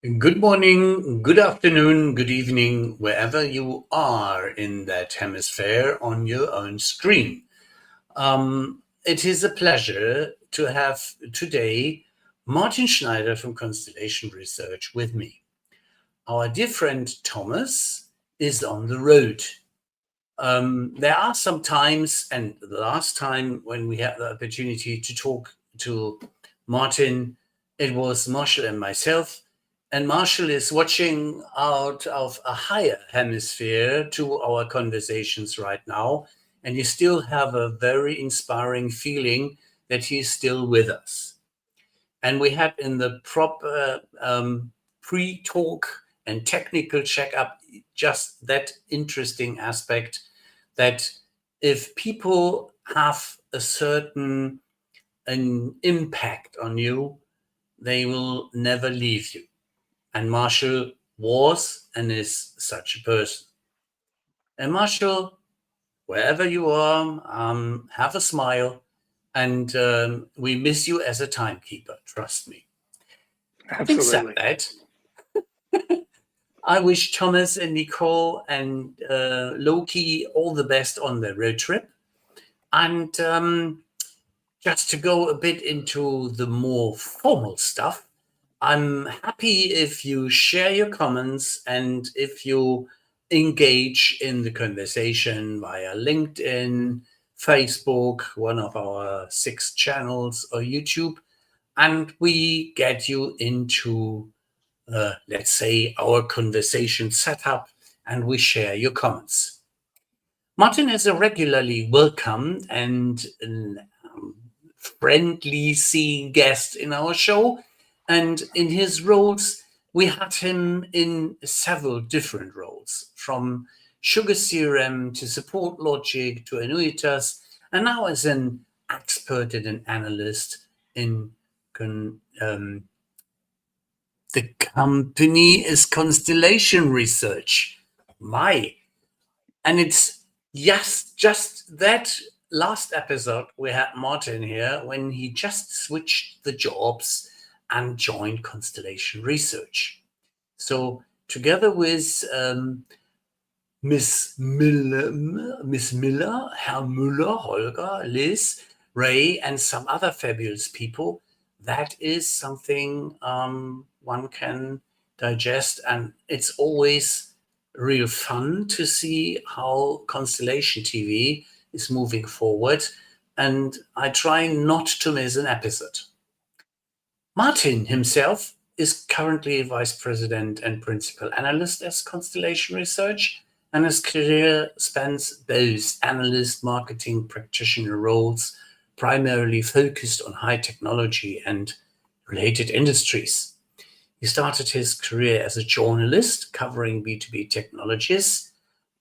Good morning, good afternoon, good evening, wherever you are in that hemisphere on your own screen. It is a pleasure to have today Martin Schneider from Constellation Research with me. Our dear friend Thomas is on the road. There are some times, and the last time when we had the opportunity to talk to Martin, it was Marshall and myself. And Marshall is watching out of a higher hemisphere to our conversations right now. And you still have a very inspiring feeling that he's still with us. And we had in the proper pre-talk and technical checkup just that interesting aspect that if people have a certain an impact on you, they will never leave you. And Marshall was and is such a person. And Marshall, wherever you are, have a smile, and we miss you as a timekeeper, trust me. Having said Absolutely. that, I wish Thomas and Nicole and Loki all the best on their road trip. And just to go a bit into the more formal stuff, I'm happy if you share your comments and if you engage in the conversation via LinkedIn, Facebook, one of our 6 channels, or YouTube, and we get you into, let's say, our conversation setup and we share your comments. Martin is a regularly welcomed and friendly seeing guest in our show. And in his roles, we had him in several different roles, from sugar CRM to support logic to annuitas, and now as an expert and an analyst in the company is Constellation Research. And it's just that last episode we had Martin here when he just switched the jobs and joined Constellation Research. So together with Miss Miller, Herr Müller, Holger, Liz, Ray, and some other fabulous people, that is something one can digest, and it's always real fun to see how Constellation TV is moving forward, and I try not to miss an episode. Martin himself is currently Vice President and Principal Analyst at Constellation Research, and his career spans both analyst, marketing, practitioner roles, primarily focused on high technology and related industries. He started his career as a journalist covering B2B technologies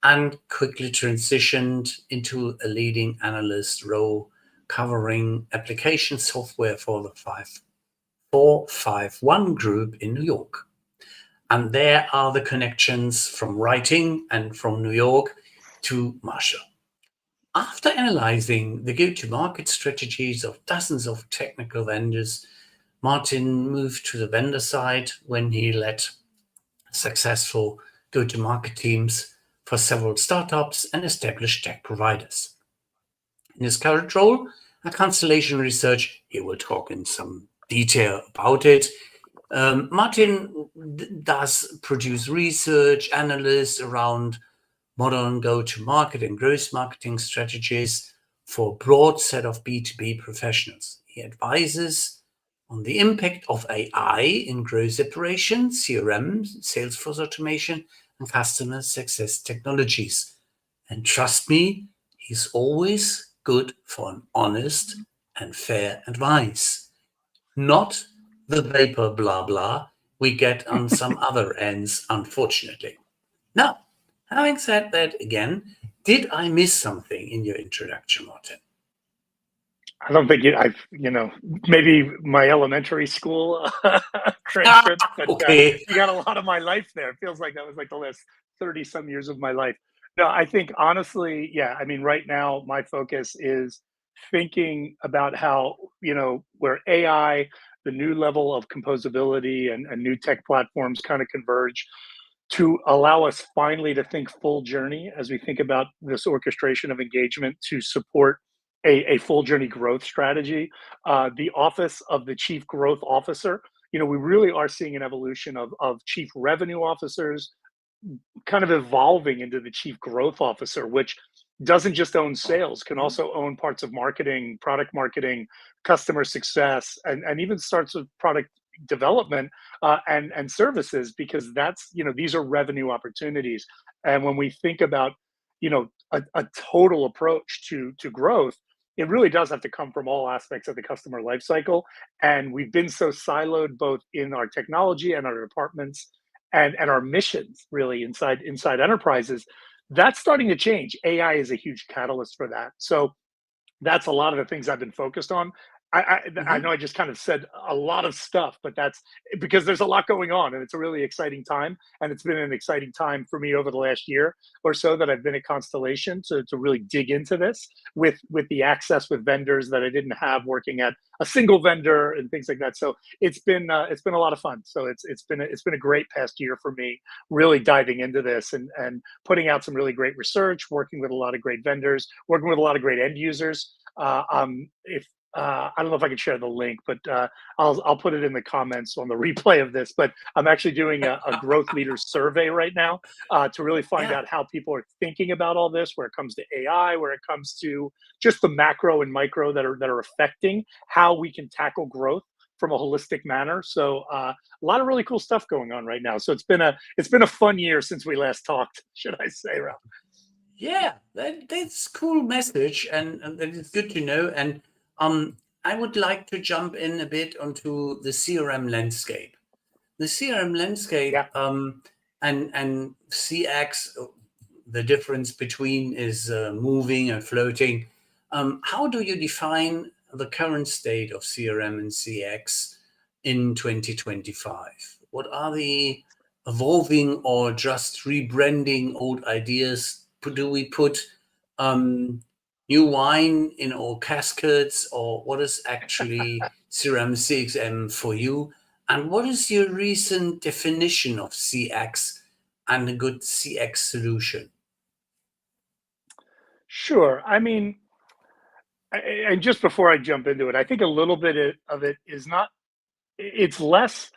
and quickly transitioned into a leading analyst role covering application software for the 451 group in New York. And there are the connections from writing and from New York to Marshall. After analyzing the go-to-market strategies of dozens of technical vendors, Martin moved to the vendor side when he led successful go-to-market teams for several startups and established tech providers. In his current role at Constellation Research, he will talk in some detail about it. Martin does produce research, analysts around modern go-to-market and growth marketing strategies for a broad set of B2B professionals. He advises on the impact of AI in growth operations, CRM, Salesforce automation, and customer success technologies. And trust me, he's always good for an honest and fair advice, not the vapor blah blah we get on some other ends, unfortunately. Now, having said that again, did I miss something in your introduction, Martin? I don't think maybe my elementary school transcript, but Okay. you got a lot of my life there. It feels like that was like the last 30 some years of my life. No, I think honestly, yeah, I mean, right now my focus is thinking about how, where AI the new level of composability and new tech platforms kind of converge to allow us finally to think full journey as we think about this orchestration of engagement to support a full journey growth strategy. The office of the chief growth officer, we really are seeing an evolution of chief revenue officers kind of evolving into the chief growth officer, which doesn't just own sales, can Mhm. also own parts of marketing, product marketing, customer success, and even starts with product development and services, because that's, these are revenue opportunities. And when we think about, a total approach to growth, it really does have to come from all aspects of the customer life cycle. And we've been so siloed both in our technology and our departments and our missions really inside enterprises. That's starting to change. AI is a huge catalyst for that. So that's a lot of the things I've been focused on. I know Mhm. I just kind of said a lot of stuff, but that's because there's a lot going on and it's a really exciting time. And it's been an exciting time for me over the last year or so that I've been at Constellation to really dig into this with the access with vendors that I didn't have working at a single vendor and things like that. So it's been a lot of fun. So it's been a great past year for me, really diving into this and putting out some really great research, working with a lot of great vendors, working with a lot of great end users. If I don't know if I can share the link, but I'll put it in the comments on the replay of this. But I'm actually doing a growth leaders survey right now to really find Yeah. out how people are thinking about all this, where it comes to AI, where it comes to just the macro and micro that are affecting how we can tackle growth from a holistic manner. So a lot of really cool stuff going on right now. So it's been a fun year since we last talked, should I say, Ralph? Yeah, that's cool message, and that is good to know. And I would like to jump in a bit onto the CRM landscape. The CRM landscape Yeah. and CX, the difference between is moving and floating. How do you define the current state of CRM and CX in 2025? What are the evolving or just rebranding old ideas? Do we put um, new wine in our caskets, or what is actually CRM CXM for you? And what is your recent definition of CX and a good CX solution? Sure. I mean, and just before I jump into it, I think a little bit of it is not, it's less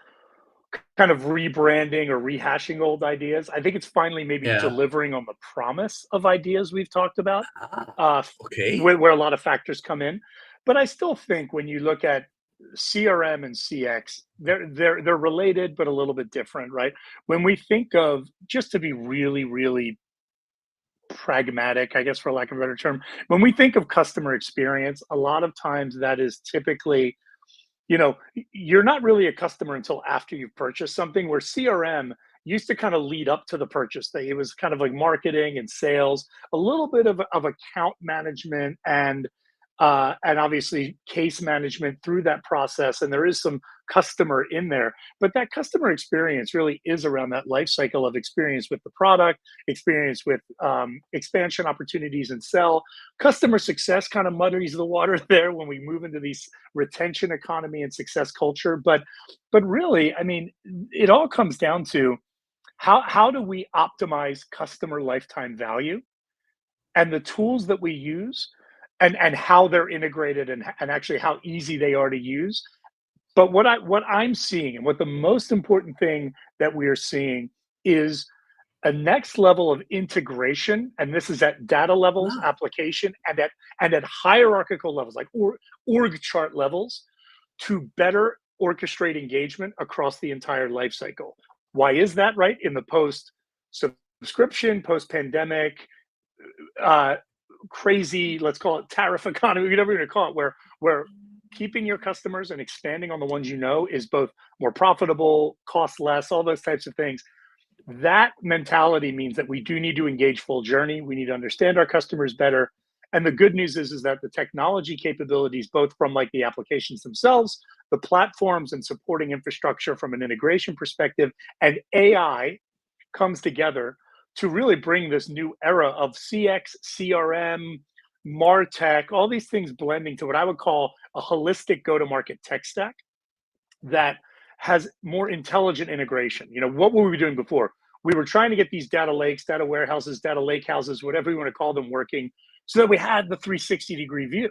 kind of rebranding or rehashing old ideas. I think it's finally maybe Yeah. delivering on the promise of ideas we've talked about, Ah, uh, okay. where a lot of factors come in. But I still think when you look at CRM and CX, they're related but a little bit different, right? When we think of, just to be really, really pragmatic, I guess, for lack of a better term, when we think of customer experience, a lot of times that is typically, you're not really a customer until after you've purchased something, where CRM used to kind of lead up to the purchase thing. It was kind of like marketing and sales, a little bit of account management and obviously case management through that process. And there is some customer in there, but that customer experience really is around that life cycle of experience with the product, experience with expansion opportunities and sell. Customer success kind of muddies the water there when we move into these retention economy and success culture. But really, I mean, it all comes down to how do we optimize customer lifetime value and the tools that we use and how they're integrated and actually how easy they are to use. But what I'm seeing and what the most important thing that we are seeing is a next level of integration, and this is at data levels, Ah, application, and at hierarchical levels, like org chart levels, to better orchestrate engagement across the entire life cycle. Why is that, right? In the post subscription, post pandemic, uh, crazy, let's call it tariff economy, whatever you're going to call it, where keeping your customers and expanding on the ones you know is both more profitable, cost less, all those types of things. That mentality means that we do need to engage full journey. We need to understand our customers better. And the good news is that the technology capabilities, both from like the applications themselves, the platforms and supporting infrastructure from an integration perspective, and AI comes together to really bring this new era of CX, CRM, MarTech, all these things blending to what I would call a holistic go to market tech stack that has more intelligent integration. What were we doing before? We were trying to get these data lakes, data warehouses, data lake houses, whatever you want to call them, working so that we had the 360-degree view.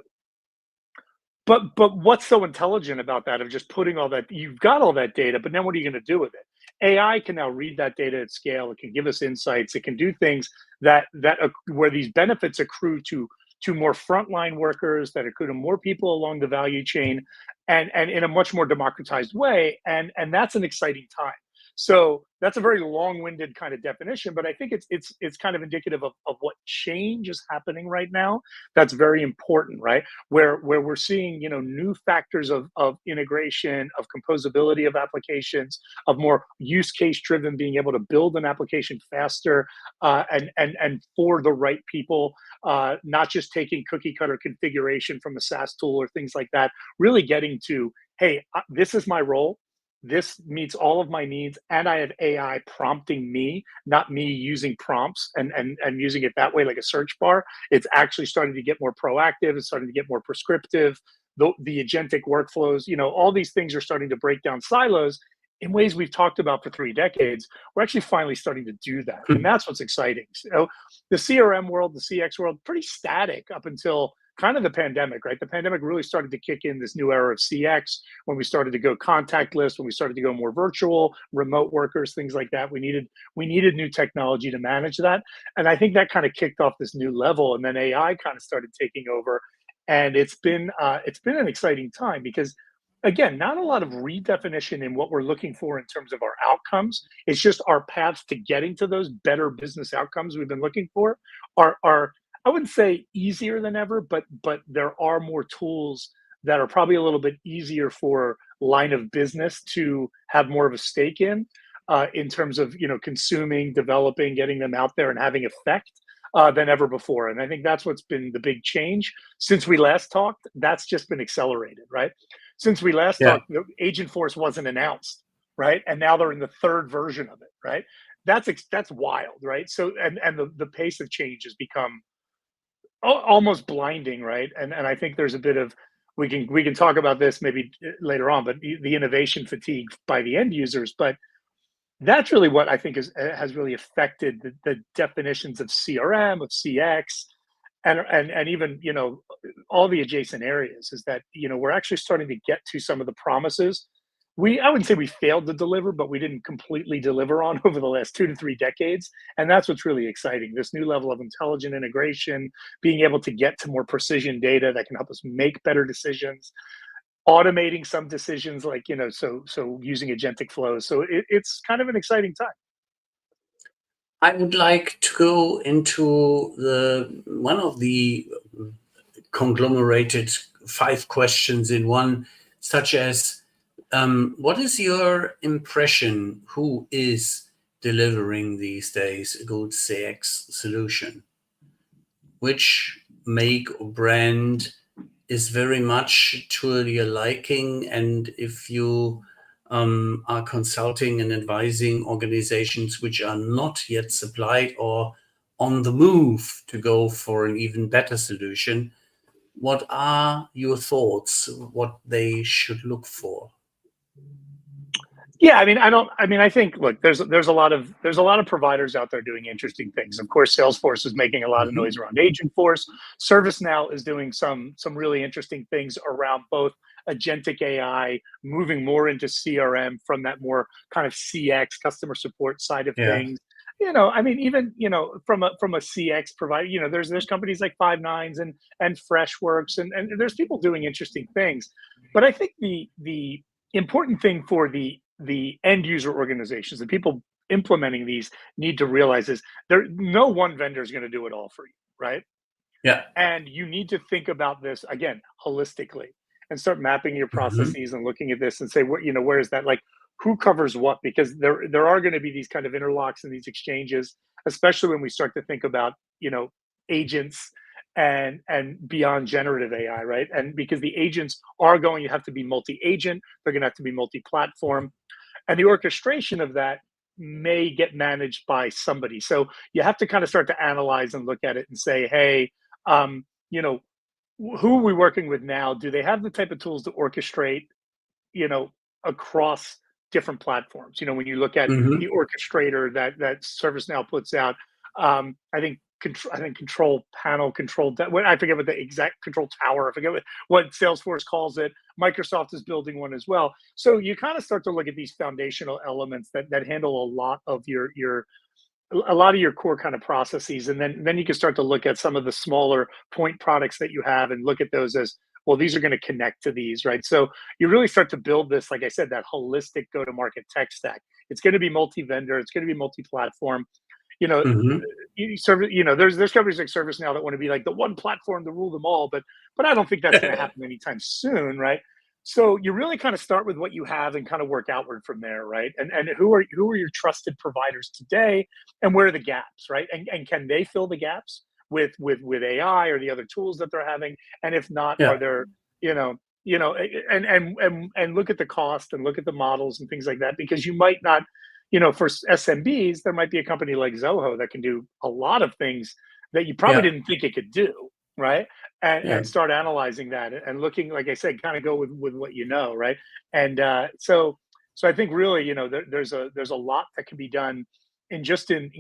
But what's so intelligent about that, of just putting all that, you've got all that data, but then what are you going to do with it? AI can now read that data at scale. It can give us insights. It can do things where these benefits accrue to more frontline workers, that accrue to more people along the value chain, and in a much more democratized way. And that's an exciting time. So that's a very long-winded kind of definition, but I think it's kind of indicative of what change is happening right now. That's very important, right? Where we're seeing, new factors of integration, of composability of applications, of more use case driven, being able to build an application faster, and for the right people, not just taking cookie cutter configuration from a SaaS tool or things like that. Really getting to, hey, this is my role. This meets all of my needs, and I have AI prompting me, not me using prompts and using it that way like a search bar. It's actually starting to get more proactive. It's starting to get more prescriptive. The agentic workflows, all these things are starting to break down silos in ways we've talked about for 3 decades. We're actually finally starting to do that, and that's what's exciting. So the CRM world, the CX world, pretty static up until kind of the pandemic, right? The pandemic really started to kick in this new era of CX, when we started to go contactless, when we started to go more virtual, remote workers, things like that. We needed new technology to manage that. And I think that kind of kicked off this new level. And then AI kind of started taking over. And it's been an exciting time, because again, not a lot of redefinition in what we're looking for in terms of our outcomes. It's just our paths to getting to those better business outcomes we've been looking for are I wouldn't say easier than ever, but there are more tools that are probably a little bit easier for line of business to have more of a stake in terms of consuming, developing, getting them out there, and having effect, than ever before. And I think that's what's been the big change since we last talked. That's just been accelerated, right? Since we last Yeah. talked, the Agent Force wasn't announced, right? And now they're in the third version of it, right? That's wild, right? So and the pace of change has become almost blinding, right? And I think there's a bit of, we can talk about this maybe later on, but the innovation fatigue by the end users. But that's really what I think has really affected the definitions of CRM, of CX, and even all the adjacent areas. Is that we're actually starting to get to some of the promises I wouldn't say we failed to deliver, but we didn't completely deliver on over the last 2 to 3 decades. And that's what's really exciting. This new level of intelligent integration, being able to get to more precision data that can help us make better decisions, automating some decisions, like, so using agentic flows. So it's kind of an exciting time. I would like to go into the one of the conglomerated 5 questions in one, such as, what is your impression? Who is delivering these days a good CX solution? Which make or brand is very much to your liking? And if you are consulting and advising organizations which are not yet supplied or on the move to go for an even better solution, what are your thoughts? What they should look for? Yeah, I think, look, there's a lot of providers out there doing interesting things. Of course, Salesforce is making a lot of Mhm. noise around Agent Force. ServiceNow is doing some really interesting things around both agentic AI, moving more into CRM from that more kind of CX, customer support side of Yeah. things. Even from a CX provider, there's companies like Five Nines and Freshworks, and there's people doing interesting things. But I think the important thing for the end user organizations, the people implementing these, need to realize is no one vendor is going to do it all for you, right? Yeah. And you need to think about this again holistically, and start mapping your Mhm. processes and looking at this and say, where is that, like, who covers what? Because there are going to be these kind of interlocks and these exchanges, especially when we start to think about agents and beyond generative AI, right? And because the agents are going to have to be multi-agent, they're going to have to be multi-platform, and the orchestration of that may get managed by somebody. So you have to kind of start to analyze and look at it and say, hey, um, you know, who are we working with now? Do they have the type of tools to orchestrate, you know, across different platforms. You know, when you look at the Hmm. orchestrator that ServiceNow puts out, I think control panel, I forget what the exact control tower. I forget what Salesforce calls it. Microsoft is building one as well. So you kind of start to look at these foundational elements that handle a lot of your core kind of processes, and then you can start to look at some of the smaller point products that you have and look at those as, well, these are going to connect to these, right? So you really start to build this, like I said, that holistic go to market tech stack. It's going to be multi-vendor, it's going to be multi-platform. You know, Hmm. there's companies like ServiceNow that want to be like the one platform to rule them all, but I don't think that's going to happen anytime soon, right? So you really kind of start with what you have and kind of work outward from there, right? And who are your trusted providers today, and where are the gaps, right? And can they fill the gaps with AI or the other tools that they're having? And if not, are Yeah. there, you know, and look at the cost and look at the models and things like that, because you might not, for SMBs, there might be a company like Zoho that can do a lot of things that you probably Yeah. didn't think it could do, right? And Yeah. start analyzing that and looking, like I said, kind of go with what you know, right? And so I think really, there's a lot that can be done in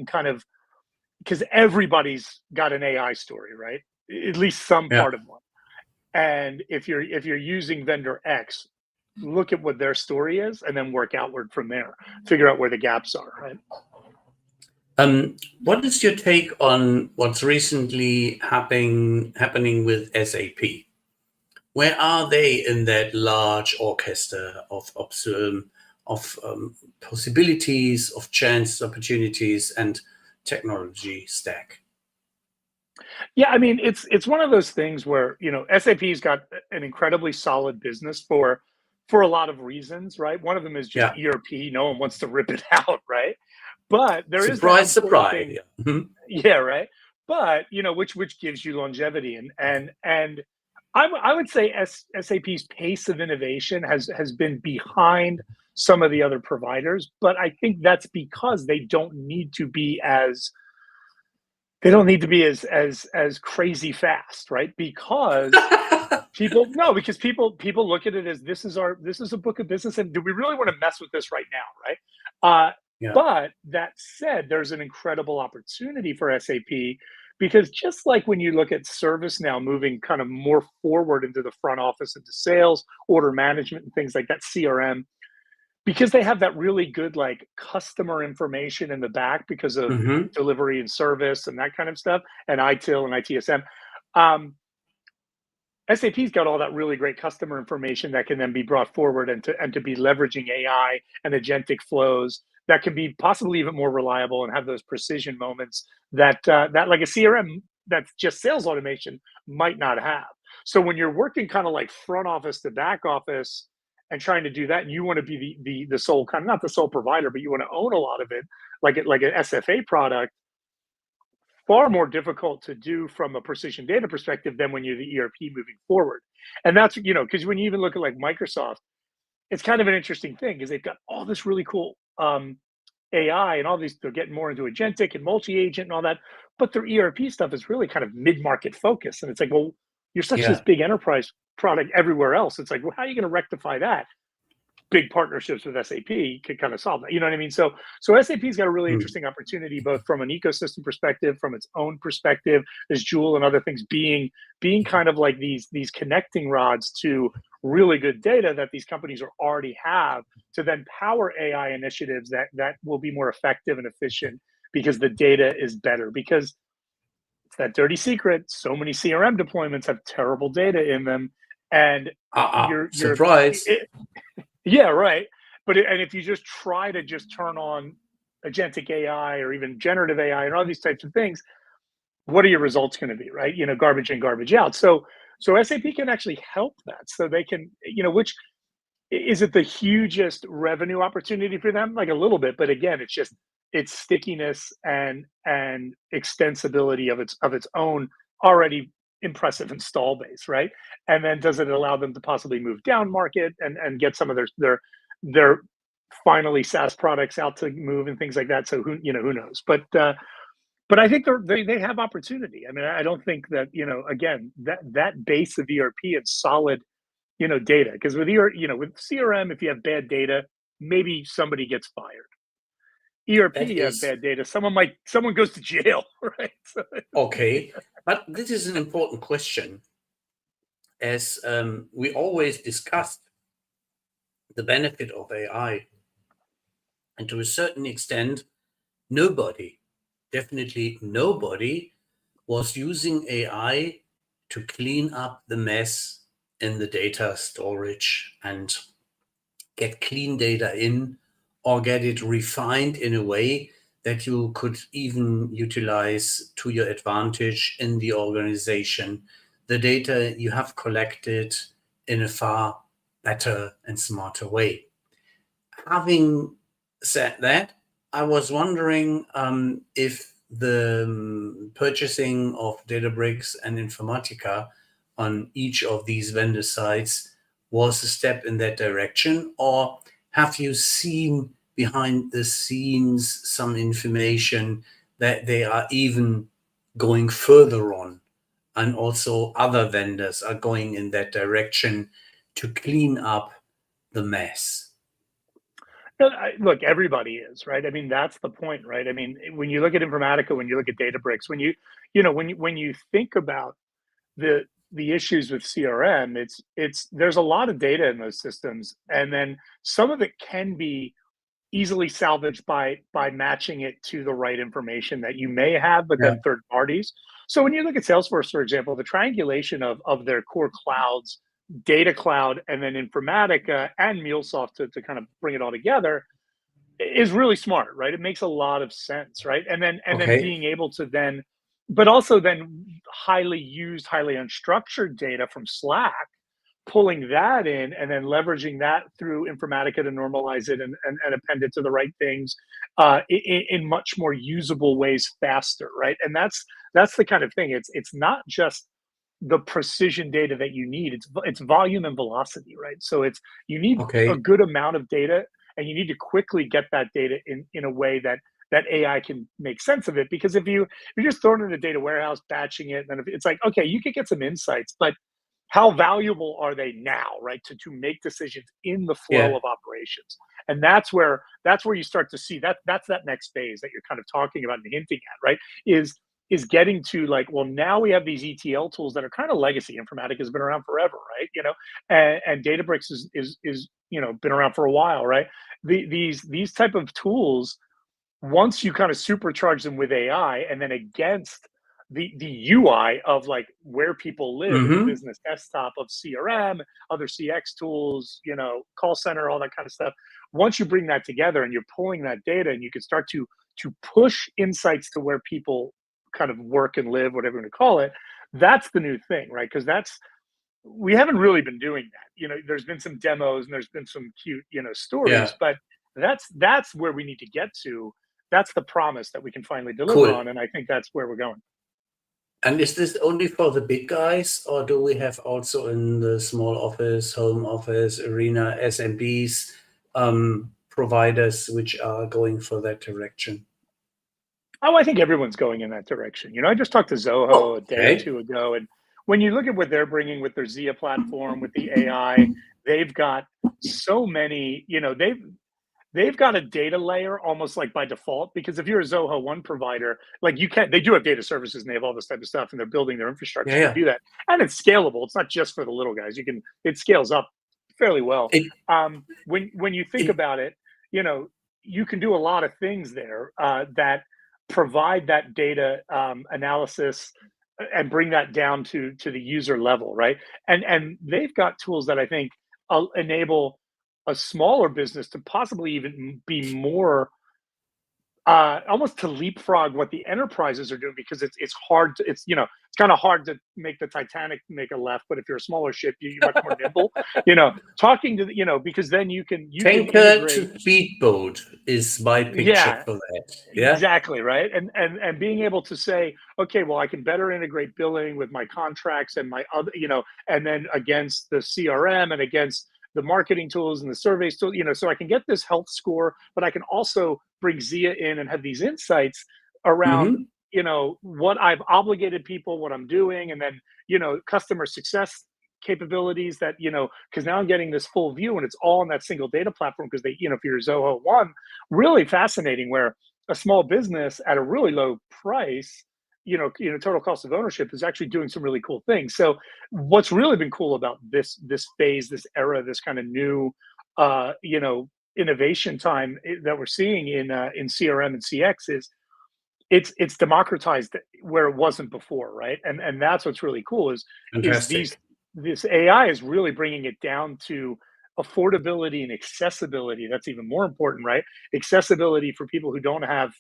kind of, because everybody's got an AI story, right? At least some Yeah. part of one. And if you're using vendor X, look at what their story is and then work outward from there. Figure out where the gaps are, right? What is your take on what's recently happening with SAP? Where are they in that large orchestra of possibilities, of chance, opportunities, and technology stack? Yeah, I mean, it's one of those things where, SAP's got an incredibly solid business for a lot of reasons, right? One of them is just Yeah. ERP. No one wants to rip it out, right? But there is that Surprise, important surprise. thing, Yeah. Mhm. yeah, right. But which gives you longevity, and I would say SAP's pace of innovation has been behind some of the other providers, but I think that's because they don't need to be as crazy fast, right? Because people no, because people look at it as, this is a book of business, and do we really want to mess with this right now, right? Yeah. But that said, there's an incredible opportunity for SAP, because just like when you look at ServiceNow moving kind of more forward into the front office, into sales, order management, and things like that, CRM, because they have that really good like customer information in the back because of Hmm. delivery and service and that kind of stuff, and ITIL and ITSM. Um, SAP's got all that really great customer information that can then be brought forward and to be leveraging AI and agentic flows that can be possibly even more reliable and have those precision moments that like a CRM that's just sales automation might not have. So when you're working kind of like front office to back office and trying to do that, and you want to be the sole kind of, not the sole provider, but you want to own a lot of it, like an SFA product, far more difficult to do from a precision data perspective than when you're the ERP moving forward. And that's, because when you even look at like Microsoft, it's kind of an interesting thing because they've got all this really cool AI and all these, they're getting more into agentic and multi-agent and all that, but their ERP stuff is really kind of mid-market focused. And it's like, well, you're such this Yeah. big enterprise product everywhere else. It's like, well, how are you going to rectify that? Big partnerships with SAP could kind of solve that. You know what I mean? So SAP's got a really Mm. interesting opportunity, both from an ecosystem perspective, from its own perspective. There's Joule and other things being kind of like these connecting rods to really good data that these companies already have, to then power AI initiatives that will be more effective and efficient because the data is better. Because it's that dirty secret. So many CRM deployments have terrible data in them, and you're Surprise. yeah, right. And if you just try to just turn on agentic AI or even generative AI and all these types of things, what are your results going to be, right? Garbage in, garbage out. So SAP can actually help that. So they can, which is it the hugest revenue opportunity for them? Like a little bit, but again, it's stickiness and extensibility of its own already impressive install base, right? And then does it allow them to possibly move down market and get some of their finally SaaS products out to move and things like that? So who knows? But I think they have opportunity. I mean, I don't think that, again, that base of ERP and solid data. Because with with CRM, if you have bad data, maybe somebody gets fired. ERP, That you have is bad data, someone goes to jail, right? So, okay. But this is an important question, as we always discussed the benefit of AI. And to a certain extent, nobody, definitely nobody, was using AI to clean up the mess in the data storage and get clean data in, or get it refined in a way that you could even utilize to your advantage in the organization the data you have collected in a far better and smarter way. Having said that, I was wondering if the purchasing of Databricks and Informatica on each of these vendor sites was a step in that direction, or have you seen behind the scenes some information that they are even going further on, and also other vendors are going in that direction to clean up the mess? and look, everybody is, right? I mean, that's the point, right? I mean, when you look at Informatica, when you look at Databricks, when you think about the the issues with CRM, it's there's a lot of data in those systems, and then some of it can be easily salvaged by matching it to the right information that you may have, but Yeah. then third parties. So when you look at Salesforce, for example, the triangulation of their core clouds, Data Cloud, and then Informatica and MuleSoft to kind of bring it all together is really smart, right? It makes a lot of sense, right? And then Okay. being able to then, but also then highly used, highly unstructured data from Slack, pulling that in and then leveraging that through Informatica to normalize it and append it to the right things in much more usable ways faster, right? And that's the kind of thing. It's not just the precision data that you need. It's volume and velocity, right? So it's you need a Okay. good amount of data, and you need to quickly get that data in a way that AI can make sense of it. Because if you're just throwing it in a data warehouse, batching it, then it's like, okay, you could get some insights, but how valuable are they now, right? To make decisions in the flow Yeah. of operations. And that's where you start to see that's that next phase that you're kind of talking about and hinting at, right? Is getting to like, well, now we have these ETL tools that are kind of legacy. Informatica has been around forever, right? And Databricks is been around for a while, right? These type of tools, once you kind of supercharge them with AI, and then against the UI of like where people live in the Hmm. business desktop of CRM, other CX tools, call center, all that kind of stuff. Once you bring that together and you're pulling that data, and you can start to push insights to where people kind of work and live, whatever you want to call it, that's the new thing, right? Because that's we haven't really been doing that. There's been some demos and there's been some cute, Yeah. stories, but that's where we need to get to. That's the promise that we can finally deliver Cool. on, and I think that's where we're going. And is this only for the big guys, or do we have also in the small office, home office arena, SMBs, providers which are going for that direction? Oh, I think everyone's going in that direction. I just talked to Zoho a day or Okay. two ago, and when you look at what they're bringing with their Zia platform, with the AI, they've got so many. They've got a data layer almost like by default, because if you're a Zoho One provider, like they do have data services and they have all this type of stuff, and they're building their Yeah. infrastructure to Yeah. do that, and it's scalable. It's not just for the little guys. It scales up fairly well. It, When you think it, about it, you know you can do a lot of things there that provide that data analysis and bring that down to the user level, right? And they've got tools that I think enable a smaller business to possibly even be more almost to leapfrog what the enterprises are doing, because it's hard to it's kind of hard to make the Titanic make a left, but if you're a smaller ship, you're much more nimble. Talking to because then you can tanker integrate. to speedboat is my picture Yeah, for that. Yeah. exactly, right. And being able to say, okay, well, I can better integrate billing with my contracts and my other, and then against the CRM and against the marketing tools and the surveys tool, so I can get this health score, but I can also bring Zia in and have these insights around, Hmm. what I've obligated people, what I'm doing, and then, customer success capabilities that, because now I'm getting this full view and it's all in that single data platform because they, if you're Zoho One, really fascinating where a small business at a really low price, total cost of ownership is actually doing some really cool things. So what's really been cool about this phase, this era, this kind of new, innovation time that we're seeing in CRM and CX is it's democratized where it wasn't before, right? And that's what's really cool is Fantastic. this AI is really bringing it down to affordability and accessibility. That's even more important, right? Accessibility for people who don't have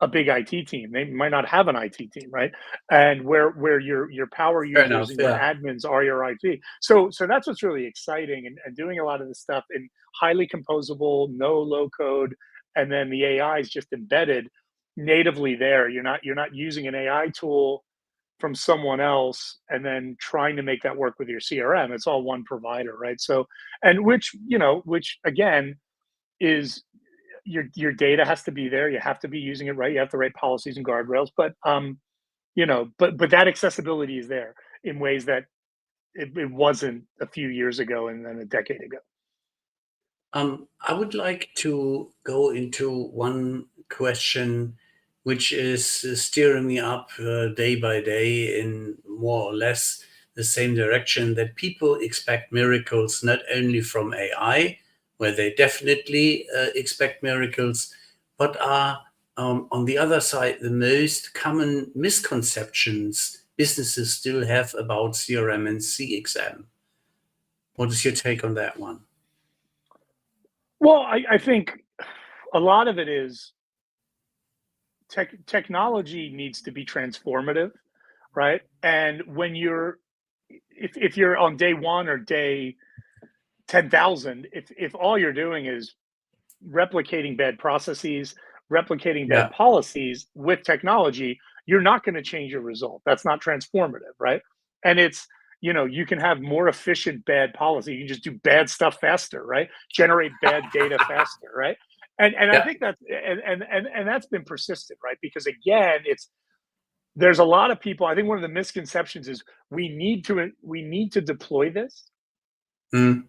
a big IT team. They might not have an IT team, right? And where your power Fair users enough. and your Yeah. admins are your IT. So that's what's really exciting and doing a lot of this stuff in highly composable, no low code, and then the AI is just embedded natively there. You're not using an AI tool from someone else and then trying to make that work with your CRM. It's all one provider, right? So, and which again is your data has to be there. You have to be using it right. You have the right policies and guardrails. But but that accessibility is there in ways that it wasn't a few years ago and then a decade ago. I would like to go into one question, which is steering me up day by day in more or less the same direction that people expect miracles not only from AI, where they definitely expect miracles, but are on the other side the most common misconceptions businesses still have about CRM and CXM. What is your take on that one? Well, I think a lot of it is technology needs to be transformative, right? And when if you're on day one or day 10,000, if all you're doing is replicating bad processes, replicating bad Yeah, policies with technology, you're not going to change your result. That's not transformative, right? And you can have more efficient bad policy. You can just do bad stuff faster, right? Generate bad data faster, right? And I yeah, think that's and that's been persistent, right? Because again, there's a lot of people. I think one of the misconceptions is we need to deploy this. mm,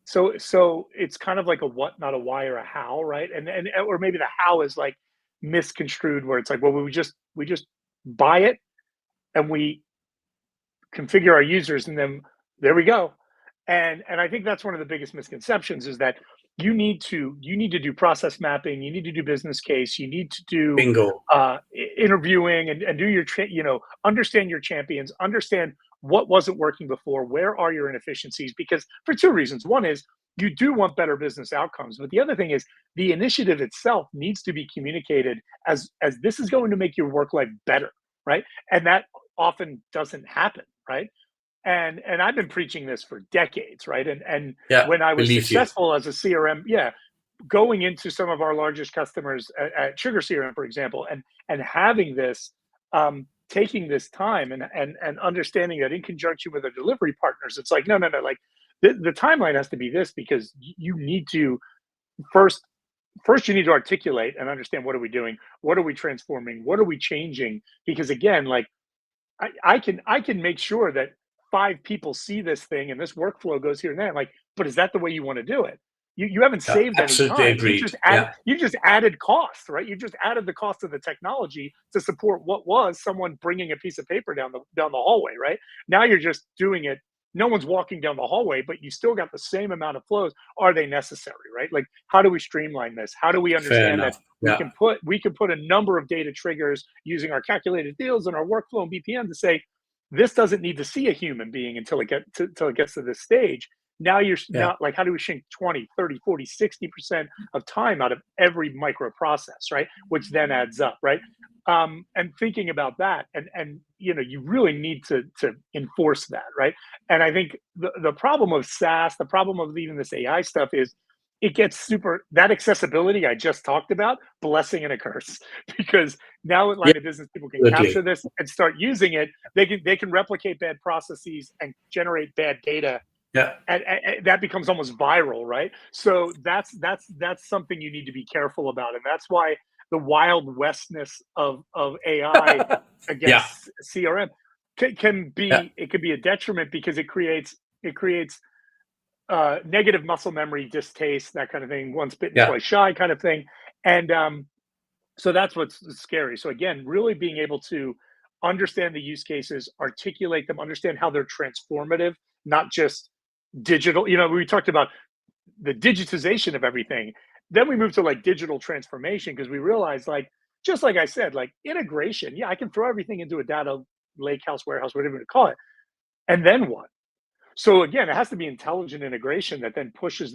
So it's kind of like a what, not a why or a how, right? And or maybe the how is like misconstrued where it's like, well, we just buy it and we configure our users and then there we go. And I think that's one of the biggest misconceptions is that you need to do process mapping, you need to do business case, you need to do bingo. interviewing and do understand your champions, understand what wasn't working before, where are your inefficiencies, because for two reasons. One is you do want better business outcomes, but the other thing is the initiative itself needs to be communicated as this is going to make your work life better, right? And that often doesn't happen, right? And I've been preaching this for decades, right? And Yeah, when I was believe you. successful as a CRM, yeah, going into some of our largest customers at Sugar CRM, for example, and having this, taking this time and understanding that in conjunction with our delivery partners, it's like no, like the timeline has to be this because you need to first first you need to articulate and understand what are we doing, what are we transforming, what are we changing, because again, like I can make sure that five people see this thing and this workflow goes here and there. I'm like, but is that the way you want to do it? You haven't Yeah, saved any absolutely time. You agreed. just added Yeah, you just added cost, right? You just added the cost of the technology to support what was someone bringing a piece of paper down the hallway, right? Now you're just doing it. No one's walking down the hallway, but you still got the same amount of flows. Are they necessary, right? Like, how do we streamline this? How do we fair understand that enough. we Yeah, can put a number of data triggers using our calculated deals and our workflow and BPM to say this doesn't need to see a human being until it gets to this stage. Now you're yeah, not like, how do we shrink 20, 30, 40, 60% of time out of every micro process, right? Which then adds up, right? And thinking about that, and you really need to enforce that, right? And I think the problem of SaaS, the problem of even this AI stuff is it gets super that accessibility I just talked about, blessing and a curse, because now yeah, line of business people can capture absolutely. this and start using it. They can replicate bad processes and generate bad data, Yeah, and that becomes almost viral, right? So that's something you need to be careful about, and that's why the wild westness of AI yeah, against CRM can yeah, be a detriment because it creates It creates negative muscle memory, distaste, that kind of thing. Once bitten, Yeah. twice shy kind of thing. And so that's what's scary. So again, really being able to understand the use cases, articulate them, understand how they're transformative, not just digital. We talked about the digitization of everything. Then we moved to like digital transformation because we realized, like, just like I said, like integration. Yeah, I can throw everything into a data lake house, warehouse, whatever you call it. And then what? So again, it has to be intelligent integration that then pushes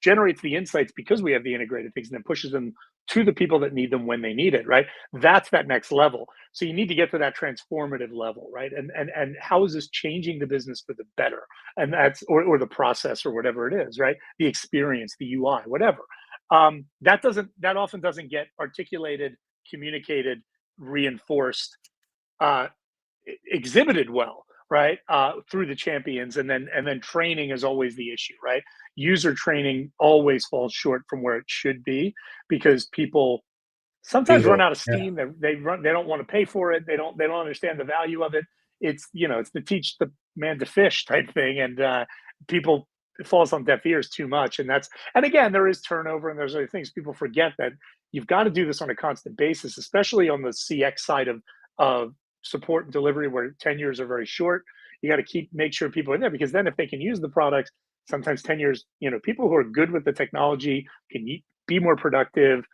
generates the insights because we have the integrated things and then pushes them to the people that need them when they need it, right? That's that next level. So you need to get to that transformative level, right? And how is this changing the business for the better? And that's or the process or whatever it is, right? The experience, the UI, whatever. That often doesn't get articulated, communicated, reinforced, uh, exhibited well, right? Through the champions, and then training is always the issue, right? User training always falls short from where it should be because people sometimes run Bingo. out of Yeah. steam. They don't want to pay for it. They don't understand the value of it. It's the teach the man to fish type thing, and people, it falls on deaf ears too much. And again, there is turnover and there's other things. People forget that you've got to do this on a constant basis, especially on the CX side of support and delivery where tenures are very short. You got to make sure people are in there, because then if they can use the products, sometimes tenures, people who are good with the technology can be more productive,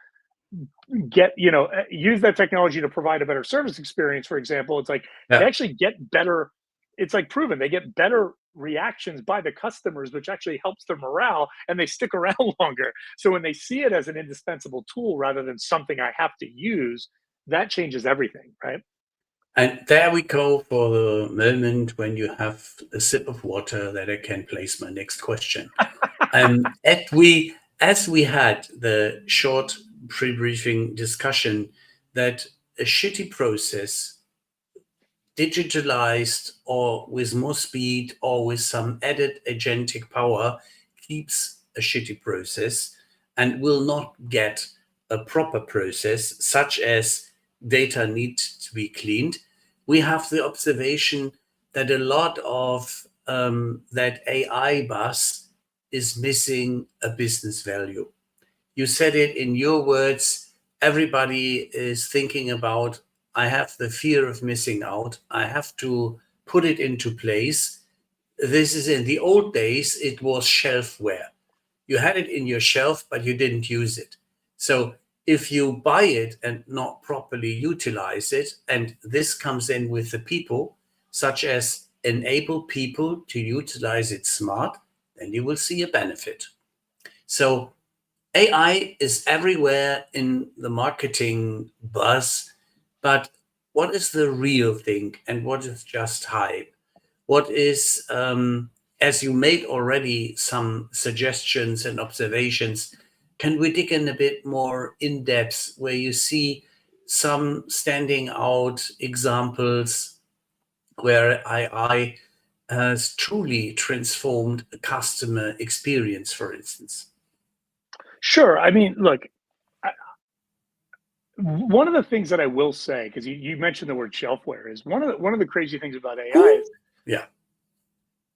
use that technology to provide a better service experience. For example, it's like they Yeah. actually get better. It's like proven they get better reactions by the customers, which actually helps their morale, and they stick around longer. So when they see it as an indispensable tool rather than something I have to use, that changes everything, right? And there we go for the moment when you have a sip of water that I can place my next question. As we had the short pre-briefing discussion that a shitty process digitalized or with more speed or with some added agentic power keeps a shitty process and will not get a proper process, such as data needs to be cleaned. We have the observation that a lot of that AI buzz is missing a business value. You said it in your words. Everybody is thinking about, I have the fear of missing out. I have to put it into place. This is in the old days, it was shelfware. You had it in your shelf, but you didn't use it. So if you buy it and not properly utilize it, and this comes in with the people, such as enable people to utilize it smart, then you will see a benefit. So AI is everywhere in the marketing buzz, but what is the real thing and what is just hype? What is, as you made already some suggestions and observations, can we dig in a bit more in depth where you see some standing out examples where AI has truly transformed a customer experience, for instance? Sure. I mean, look, one of the things that I will say, because you mentioned the word shelfware, is one of the crazy things about AI is Yeah.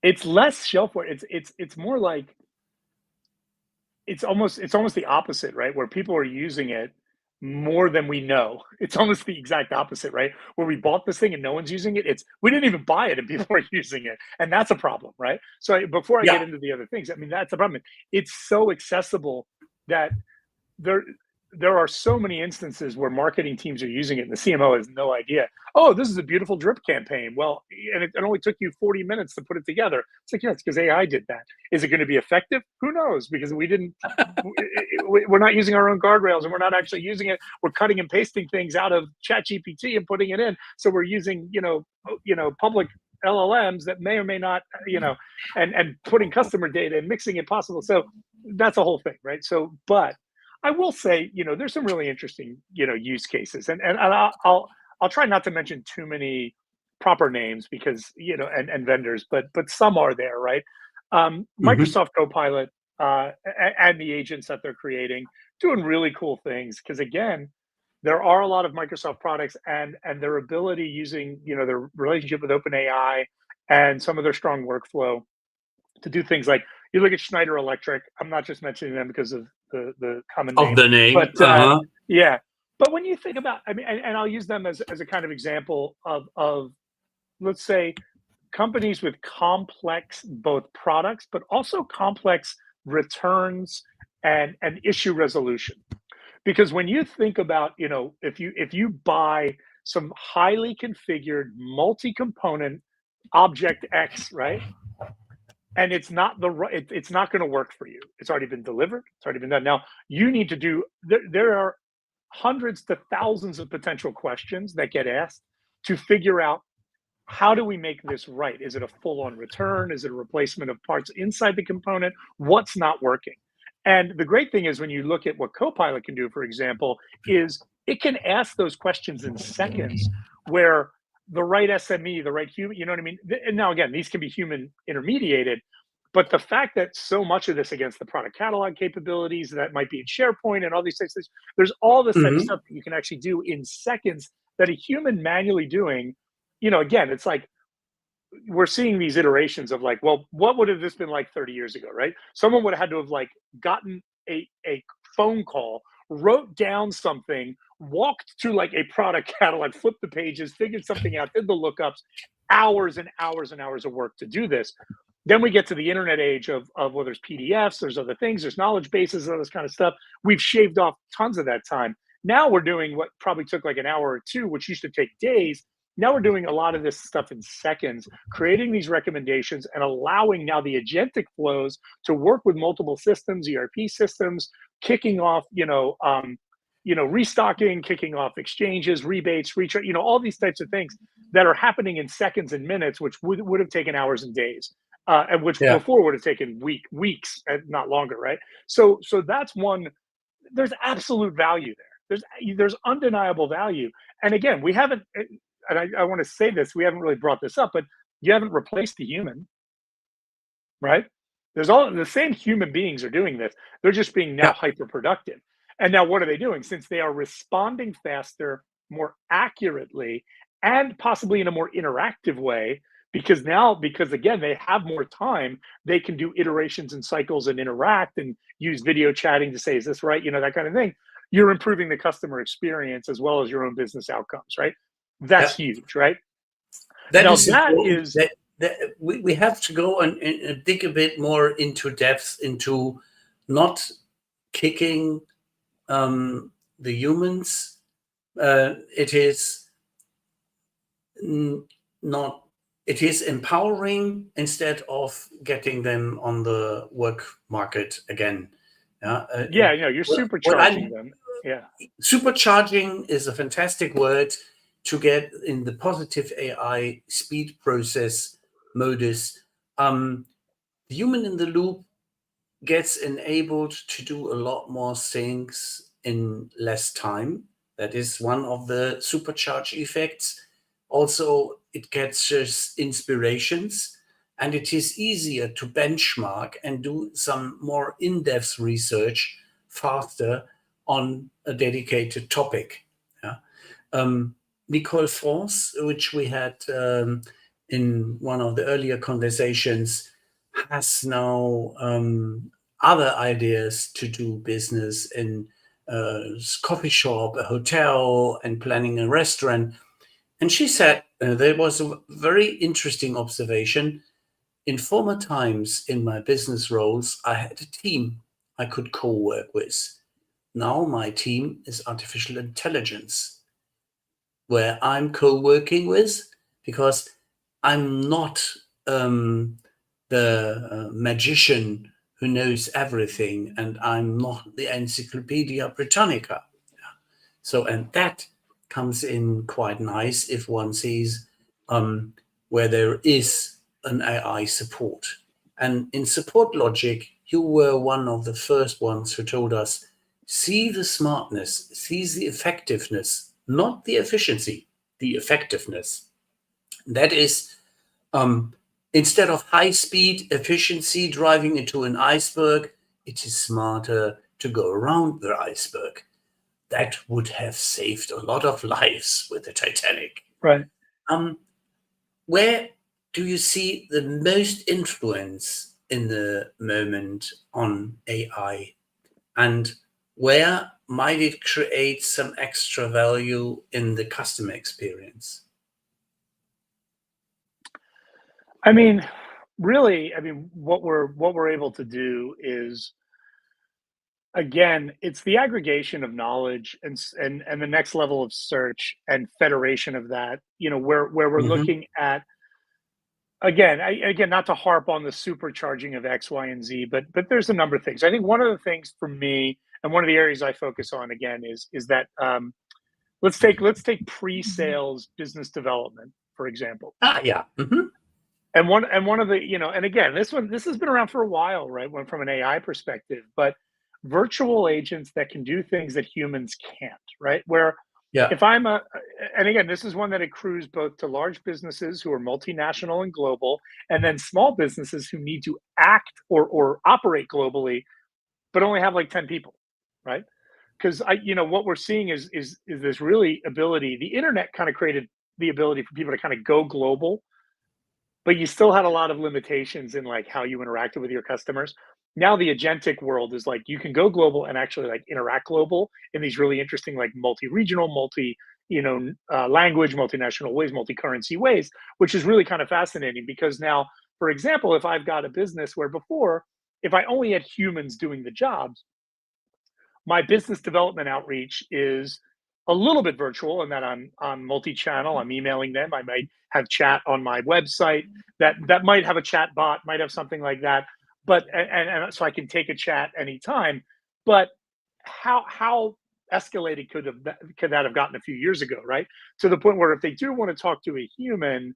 it's less shelfware. It's more like it's almost the opposite, right? Where people are using it more than we know. It's almost the exact opposite, right? Where we bought this thing and no one's using it. It's we didn't even buy it and people are using it, and that's a problem, right? So before I get Yeah. into the other things, I mean that's a problem. It's so accessible that there there are so many instances where marketing teams are using it and the CMO has no idea. Oh, this is a beautiful drip campaign. Well, and it only took you 40 minutes to put it together. It's like, yeah, it's because AI did that. Is it going to be effective? Who knows? Because we didn't, we're not using our own guardrails and we're not actually using it. We're cutting and pasting things out of ChatGPT and putting it in. So we're using, public LLMs that may or may not, and putting customer data and mixing it possible. So that's a whole thing, right? So, but I will say, there's some really interesting, use cases, and I'll try not to mention too many proper names because and vendors, but some are there, right? Mhm. Microsoft Copilot and the agents that they're creating, doing really cool things. Because again, there are a lot of Microsoft products and their ability using their relationship with OpenAI and some of their strong workflow. to do things like, you look at Schneider Electric. I'm not just mentioning them because of the common Of name, the name. but yeah. But when you think about, I mean, and I'll use them as a kind of example of let's say companies with complex both products, but also complex returns and issue resolution. Because when you think about, if you buy some highly configured multi-component object X, right? And it's not it's not going to work for you. It's already been delivered. It's already been done. Now you need to do. There are hundreds to thousands of potential questions that get asked to figure out, how do we make this right? Is it a full-on return? Is it a replacement of parts inside the component? What's not working? And the great thing is, when you look at what Copilot can do, for example, is it can ask those questions in seconds, where the right SME, the right human, you know what I mean? And now, again, these can be human intermediated, but the fact that so much of this against the product catalog capabilities that might be in SharePoint and all these things, there's all this type of stuff that you can actually do in seconds that a human manually doing, again, it's like, we're seeing these iterations of like, well, what would have this been like 30 years ago, right? Someone would have had to have like gotten a phone call, wrote down something, walked to like a product catalog, flipped the pages, figured something out, did the lookups, hours and hours and hours of work to do this. Then we get to the internet age of well, there's PDFs, there's other things, there's knowledge bases, all this kind of stuff. We've shaved off tons of that time. Now we're doing what probably took like an hour or two, which used to take days. Now we're doing a lot of this stuff in seconds, creating these recommendations and allowing now the agentic flows to work with multiple systems, ERP systems, kicking off, restocking, kicking off exchanges, rebates, all these types of things that are happening in seconds and minutes, which would have taken hours and days. And which before would have taken weeks, and not longer, right? So that's one. There's absolute value there. There's undeniable value. And again, we haven't. And I want to say this. We haven't really brought this up, but you haven't replaced the human, right? There's all the same human beings are doing this. They're just being now hyper productive. And now what are they doing? Since they are responding faster, more accurately, and possibly in a more interactive way, because again, they have more time, they can do iterations and cycles and interact and use video chatting to say, is this right? That kind of thing. You're improving the customer experience as well as your own business outcomes, right? That's huge, right? We have to go and dig a bit more into depth into not kicking the humans. It is not. It is empowering instead of getting them on the work market again. You're supercharging them. Yeah, supercharging is a fantastic word to get in the positive AI speed process modus. The human in the loop gets enabled to do a lot more things in less time. That is one of the supercharge effects. Also, it gets us inspirations, and it is easier to benchmark and do some more in-depth research faster on a dedicated topic. Nicole France, which we had in one of the earlier conversations, has now other ideas to do business in a coffee shop, a hotel, and planning a restaurant. And she said there was a very interesting observation. In former times in my business roles, I had a team I could co-work with. Now my team is artificial intelligence, where I'm co-working with, because I'm not the magician who knows everything, and I'm not the Encyclopedia Britannica. So, and that comes in quite nice if one sees where there is an AI support. And in support logic, you were one of the first ones who told us, see the smartness, see the effectiveness, not the efficiency, the effectiveness. That is, instead of high speed efficiency driving into an iceberg, it is smarter to go around the iceberg. That would have saved a lot of lives with the Titanic. Right. Where do you see the most influence in the moment on AI? And where might it create some extra value in the customer experience? I mean, really, what we're able to do is, again, it's the aggregation of knowledge and the next level of search and federation of that. Where we're Hmm. looking at, again, not to harp on the supercharging of X, Y, and Z, but there's a number of things. I think one of the things for me, and one of the areas I focus on again is that let's take pre-sales business development, for example. Yeah. Hmm. And one of the, and again, this has been around for a while, right? When from an AI perspective, but virtual agents that can do things that humans can't, right? Where Yeah. if and again, this is one that accrues both to large businesses who are multinational and global, and then small businesses who need to act or operate globally, but only have like 10 people, right? Because what we're seeing is this really ability. The internet kind of created the ability for people to kind of go global, but you still had a lot of limitations in like how you interacted with your customers. Now the agentic world is like you can go global and actually like interact global in these really interesting like multi-regional, language, multinational ways, multi-currency ways, which is really kind of fascinating because now, for example, if I've got a business where before, if I only had humans doing the jobs, my business development outreach is a little bit virtual in that I'm multi-channel. I'm emailing them. I might have chat on my website that might have a chat bot, might have something like that. But and so I can take a chat anytime. But how escalated could that have gotten a few years ago, right? To the point where if they do want to talk to a human,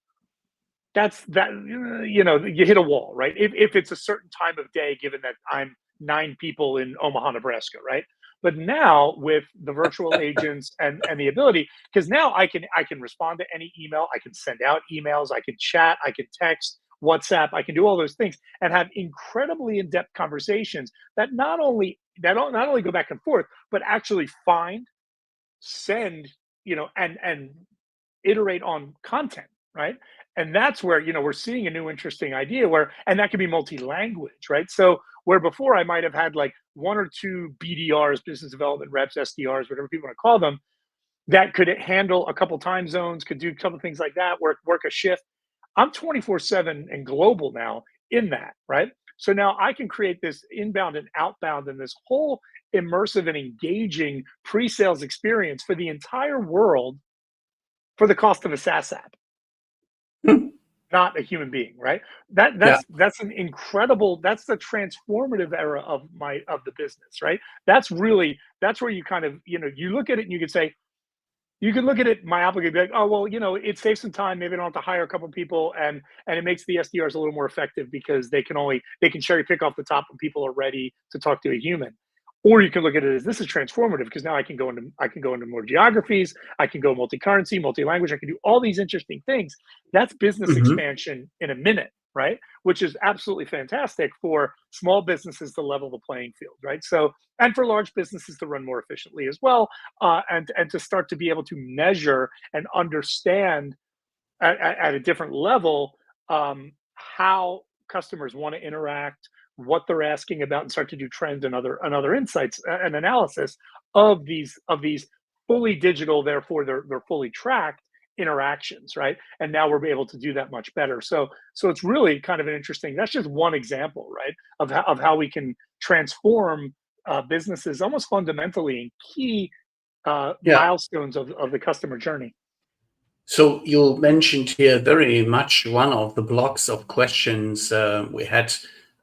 you hit a wall, right? If it's a certain time of day, given that I'm 9 people in Omaha, Nebraska, right? But now with the virtual agents and the ability, because now I can respond to any email, I can send out emails, I can chat, I can text, WhatsApp, I can do all those things and have incredibly in-depth conversations that not only go back and forth, but actually find, send, and iterate on content, right? And that's where, we're seeing a new interesting idea where, and that can be multi-language, right? So where before I might have had like one or two BDRs, business development reps, SDRs, whatever people want to call them, that could handle a couple time zones, could do a couple things like that, work a shift. I'm 24/7 and global now in that, right? So now I can create this inbound and outbound and this whole immersive and engaging pre-sales experience for the entire world for the cost of a SaaS app, not a human being, right? That Yeah. that's an incredible. That's the transformative era of the business, right? That's where you kind of you look at it and you can say, you can look at it myopically and be like, oh well, it saves some time. Maybe I don't have to hire a couple people, and it makes the SDRs a little more effective because they can cherry pick off the top when people are ready to talk to a human. Or you can look at it as this is transformative because now I can go into more geographies, I can go multi-currency, multi-language, I can do all these interesting things. That's business Hmm. expansion in a minute, right? Which is absolutely fantastic for small businesses to level the playing field, right? So, and for large businesses to run more efficiently as well, and to start to be able to measure and understand at a different level, how customers want to interact, what they're asking about, and start to do trends and other insights and analysis of these fully digital, therefore they're fully tracked interactions, right? And now we're able to do that much better. So it's really kind of an interesting. That's just one example, right, of how we can transform businesses almost fundamentally in key Yeah. milestones of the customer journey. So you mentioned here very much one of the blocks of questions we had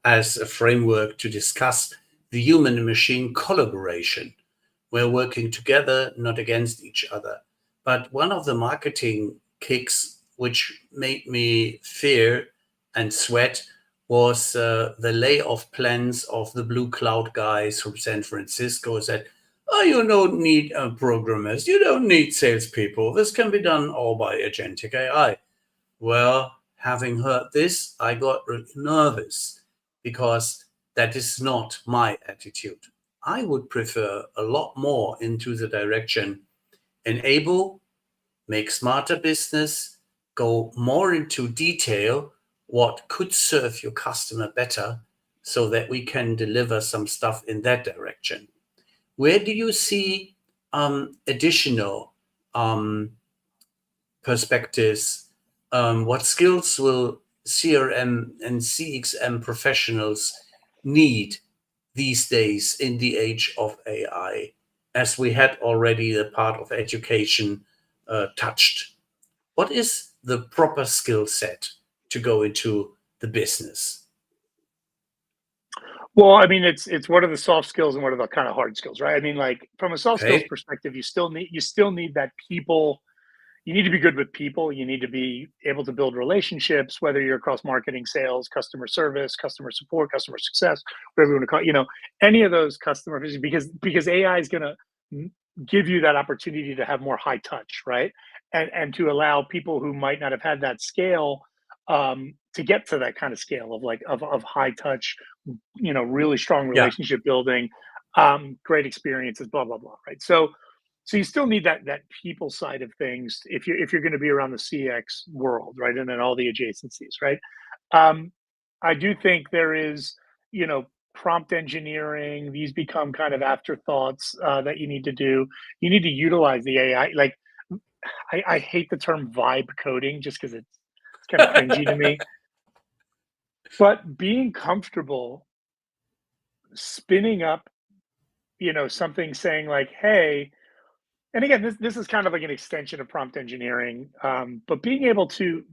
as a framework to discuss the human and machine collaboration. We're working together, not against each other. But one of the marketing kicks which made me fear and sweat was the layoff plans of the blue cloud guys from San Francisco said, oh, you don't need programmers, you don't need salespeople. This can be done all by agentic AI. Well, having heard this, I got really nervous because that is not my attitude. I would prefer a lot more into the direction enable, make smarter business, go more into detail, what could serve your customer better so that we can deliver some stuff in that direction. Where do you see additional perspectives? What skills will CRM and CXM professionals need these days in the age of AI, as we had already the part of education touched? What is the proper skill set to go into the business? Well, I mean, it's what are the soft skills and what are the kind of hard skills, right? I mean, like from a soft skills Okay. perspective, you still need that people. You need to be good with people. You need to be able to build relationships, whether you're across marketing, sales, customer service, customer support, customer success, whatever you want to call it, any of those customer because AI is going to give you that opportunity to have more high touch, right? And to allow people who might not have had that scale to get to that kind of scale of of high touch, really strong Yeah. relationship building, great experiences, blah blah blah, right? So you still need that people side of things if you're going to be around the CX world, right? And then all the adjacencies, right? Um, I do think there is, you know, prompt engineering. These become kind of afterthoughts that you need to do. You need to utilize the AI. Like I hate the term vibe coding just because it's kind of cringy to me. But being comfortable spinning up, something saying like, "Hey," and again, this is kind of like an extension of prompt engineering, but being able to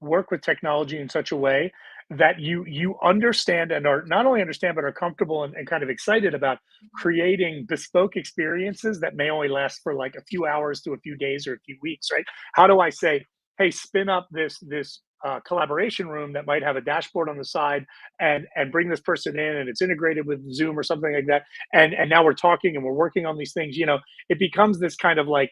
work with technology in such a way that you understand and are not only understand but are comfortable and kind of excited about creating bespoke experiences that may only last for like a few hours to a few days or a few weeks, right? How do I say, hey, spin up this collaboration room that might have a dashboard on the side and bring this person in and it's integrated with Zoom or something like that, and now we're talking and we're working on these things. It becomes this kind of like,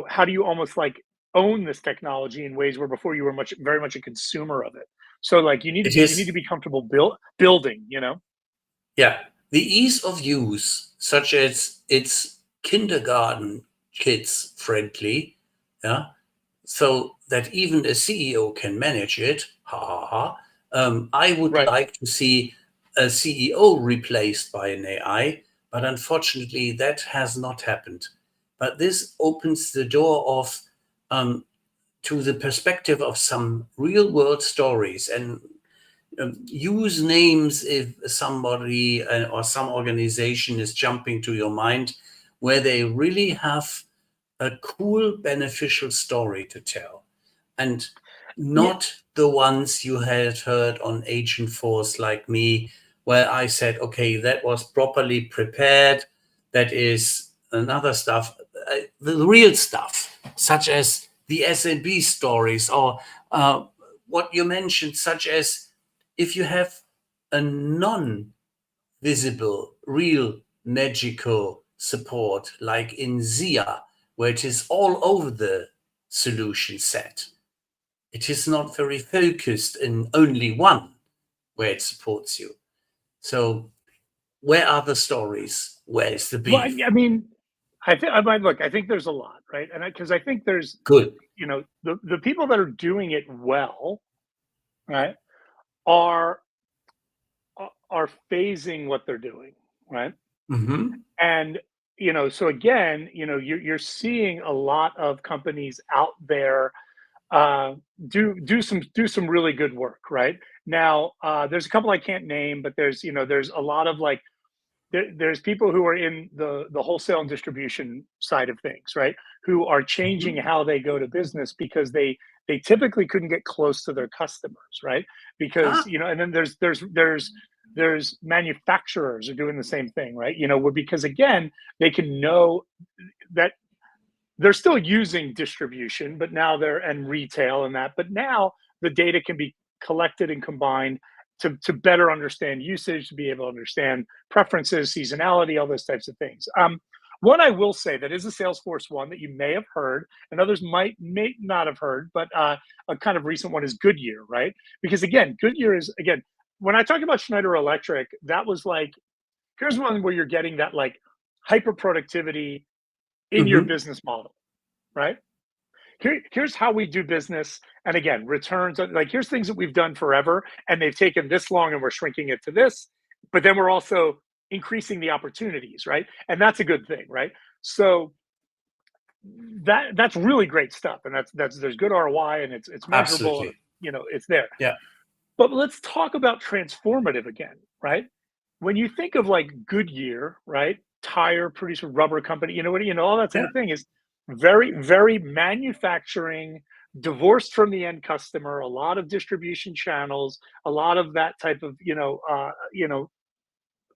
how do you almost like own this technology in ways where before you were very much a consumer of it. So like you need to It be you need to is, be comfortable building. yeah, the ease of use, such as it's kindergarten kids friendly, yeah, so that even a CEO can manage it. Ha ha ha. I would Right. like to see a CEO replaced by an AI, but unfortunately, that has not happened. But this opens the door of um, to the perspective of some real world stories and use names if somebody or some organization is jumping to your mind where they really have a cool, beneficial story to tell, and Yeah. not the ones you had heard on Agent Force like me, where I said, okay, that was properly prepared. That is another stuff, the real stuff, such as the SMB stories, or what you mentioned, such as if you have a non visible, real, magical support, like in Zia, where it is all over the solution set. It is not very focused in only one where it supports you. So, where are the stories? Where is the Well, beef? I mean, I think there's a lot, right? And because I think there's, Good. the people that are doing it well, right, are are phasing what they're doing, right? Hmm. And so again, you're seeing a lot of companies out there uh, do some really good work, right? Now, there's a couple I can't name, but there's a lot of like there's people who are in the wholesale and distribution side of things, right? Who are changing Hmm. how they go to business because they typically couldn't get close to their customers, right? Because Ah, and then there's manufacturers are doing the same thing, right? Because again, they can know that they're still using distribution, but now they're and retail and that, but now the data can be collected and combined to better understand usage, to be able to understand preferences, seasonality, all those types of things. One I will say that is a Salesforce one that you may have heard, and others may not have heard, but a kind of recent one is Goodyear, right? Because again, Goodyear is again when I talk about Schneider Electric, that was like here's one where you're getting that like hyper productivity in your hmm. business model, right? here's how we do business. And again, returns, like here's things that we've done forever and they've taken this long and we're shrinking it to this. But then we're also increasing the opportunities, right? And that's a good thing, right? So that's really great stuff. And that's there's good ROI and it's measurable and Absolutely. it's there. Yeah. But let's talk about transformative again, right? When you think of like Goodyear, right? Tire producer, rubber company, all that type Yeah. of thing is very, very manufacturing, divorced from the end customer, a lot of distribution channels, a lot of that type of,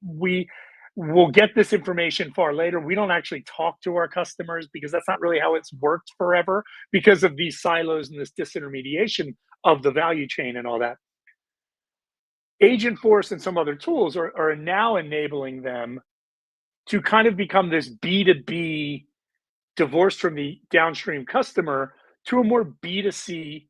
we will get this information far later. We don't actually talk to our customers because that's not really how it's worked forever because of these silos and this disintermediation of the value chain and all that. Agent Force and some other tools are now enabling them to kind of become this B2B, divorced from the downstream customer, to a more B2C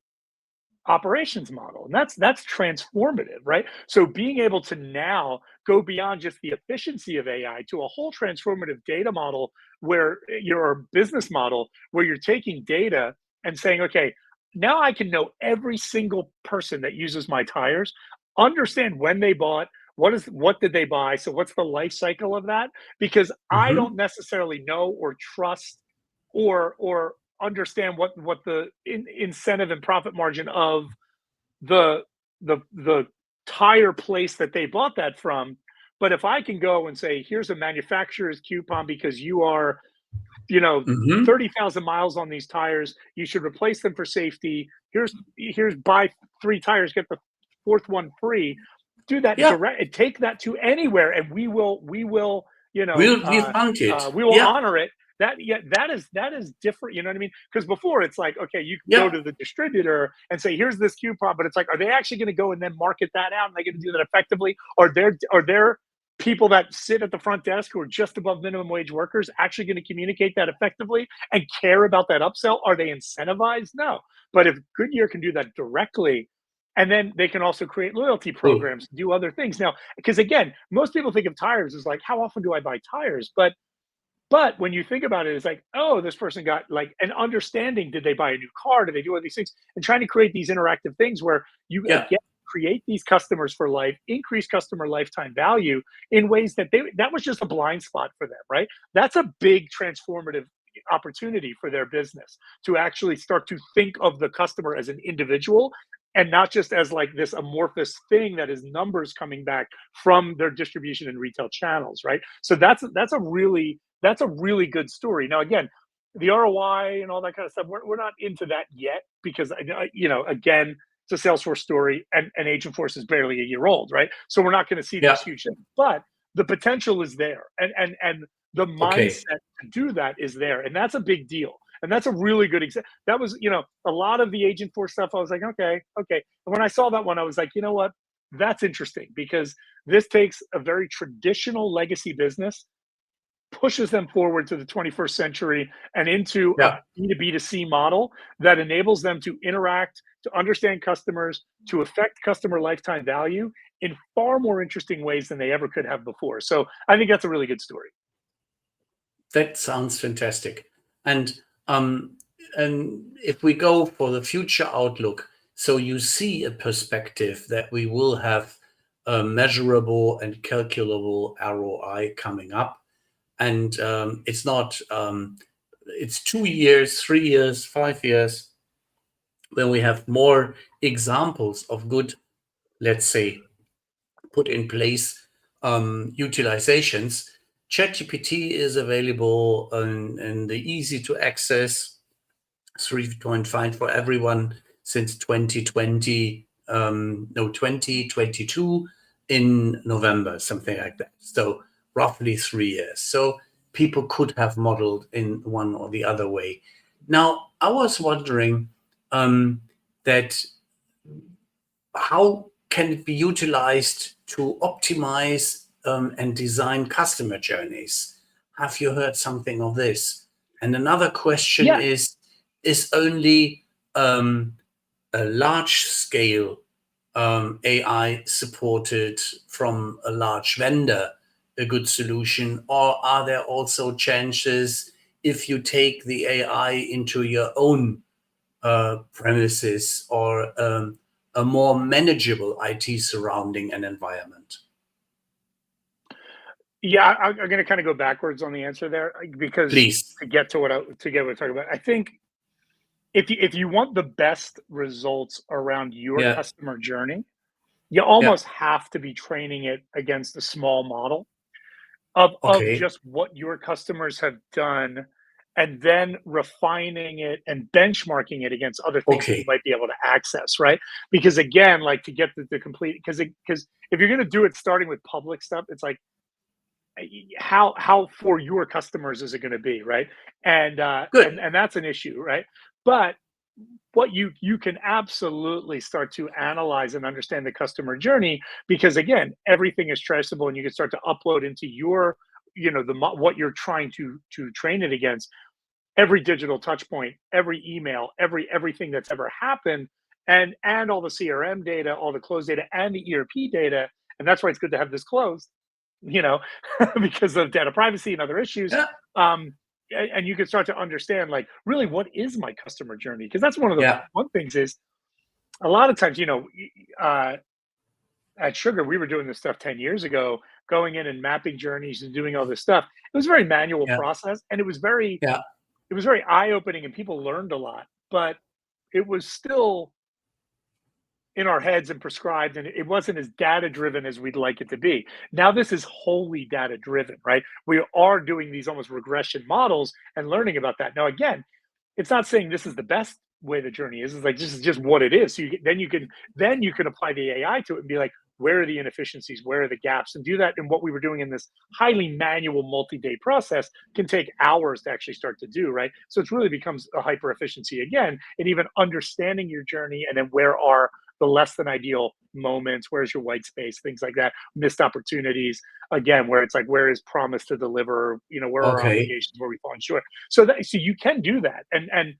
operations model. And that's transformative, right? So being able to now go beyond just the efficiency of AI to a whole transformative data model where your business model, where you're taking data and saying, okay, now I can know every single person that uses my tires, understand when they bought, what did they buy, so what's the life cycle of that, because I Hmm. don't necessarily know or trust or understand what the incentive and profit margin of the the tire place that they bought that from. But if I can go and say, here's a manufacturer's coupon because you are, you know, Hmm. 30,000 miles on these tires, you should replace them for safety. Here's buy 3 tires, get the fourth one free. Do that Yeah. direct, take that to anywhere, and we will, We fund it. we will Yeah. honor it. That is different. You know what I mean? Because before it's like, okay, you can go Yeah. to the distributor and say, here's this coupon, but it's like, are they actually going to go and then market that out? And they going to do that effectively? Are there people that sit at the front desk who are just above minimum wage workers actually going to communicate that effectively and care about that upsell? Are they incentivized? No. But if Goodyear can do that directly, and then they can also create loyalty Cool. programs, do other things. Now, because again, most people think of tires as like, how often do I buy tires? But when you think about it, it's like, oh, this person got like an understanding. Did they buy a new car? Did they do all these things? And trying to create these interactive things where you Yeah. again create these customers for life, increase customer lifetime value in ways that was just a blind spot for them, right? That's a big transformative opportunity for their business to actually start to think of the customer as an individual and not just as like this amorphous thing that is numbers coming back from their distribution and retail channels, right? So that's a really good story. Now, again, the ROI and all that kind of stuff, we're not into that yet because, again, it's a Salesforce story and Agent Force is barely a year old, right? So we're not going to see Yeah. these huge things, but the potential is there. And the Okay. mindset to do that is there. And that's a big deal. And that's a really good example. That was, a lot of the Agent Force stuff. I was like, okay. And when I saw that one, I was like, you know what? That's interesting because this takes a very traditional legacy business, pushes them forward to the 21st century and into a Yeah. B2B to C model that enables them to interact, to understand customers, to affect customer lifetime value in far more interesting ways than they ever could have before. So I think that's a really good story. That sounds fantastic. And um, and if we go for the future outlook, so you see a perspective that we will have a measurable and calculable ROI coming up, and it's not it's 2 years, 3 years, 5 years, when we have more examples of good, let's say, put in place utilizations. ChatGPT is available and the easy to access 3.5 for everyone since 2020, no, 2022 in November, something like that. So roughly 3 years. So people could have modeled in one or the other way. Now, I was wondering that how can it be utilized to optimize and design customer journeys? Have you heard something of this? And another question Yeah. is only a large scale AI supported from a large vendor a good solution, or are there also chances if you take the AI into your own premises or a more manageable IT surrounding and environment? Yeah, I'm going to kind of go backwards on the answer there because Please. to get to what we're talking about, I think if you want the best results around your Yeah. customer journey, you Yeah. almost have to be training it against a small model of Okay. just what your customers have done, and then refining it and benchmarking it against other things that you Okay. might be able to access, right? Because again, like to get the complete, because if you're going to do it starting with public stuff, it's like how for your customers is it going to be, right? Good. And that's an issue, right? But what you can absolutely start to analyze and understand the customer journey, because again, everything is traceable, and you can start to upload into your, what you're trying to train it against, every digital touch point, every email, everything that's ever happened, and all the CRM data, all the closed data, and the ERP data. And that's why it's good to have this closed, you know, because of data privacy and other issues. Yeah. And you can start to understand, like, really, what is my customer journey? Because that's one of the Yeah. one things is a lot of times, uh, at Sugar, we were doing this stuff 10 years ago, going in and mapping journeys and doing all this stuff. It was a very manual Yeah. process, and Yeah. it was very eye opening, and people learned a lot, but it was still in our heads and prescribed, and it wasn't as data driven as we'd like it to be. Now this is wholly data driven, right? We are doing these almost regression models and learning about that. Now again, it's not saying this is the best way the journey is. It's like this is just what it is. So then you can apply the AI to it and be like, where are the inefficiencies? Where are the gaps? And do that. And what we were doing in this highly manual multi-day process can take hours to actually start to do, right? So it really becomes a hyper efficiency again, and even understanding your journey, and then where are the less than ideal moments, where's your white space, things like that, missed opportunities, again, where it's like, where is promise to deliver, where are our Okay. obligations, where we fall short. So you can do that, and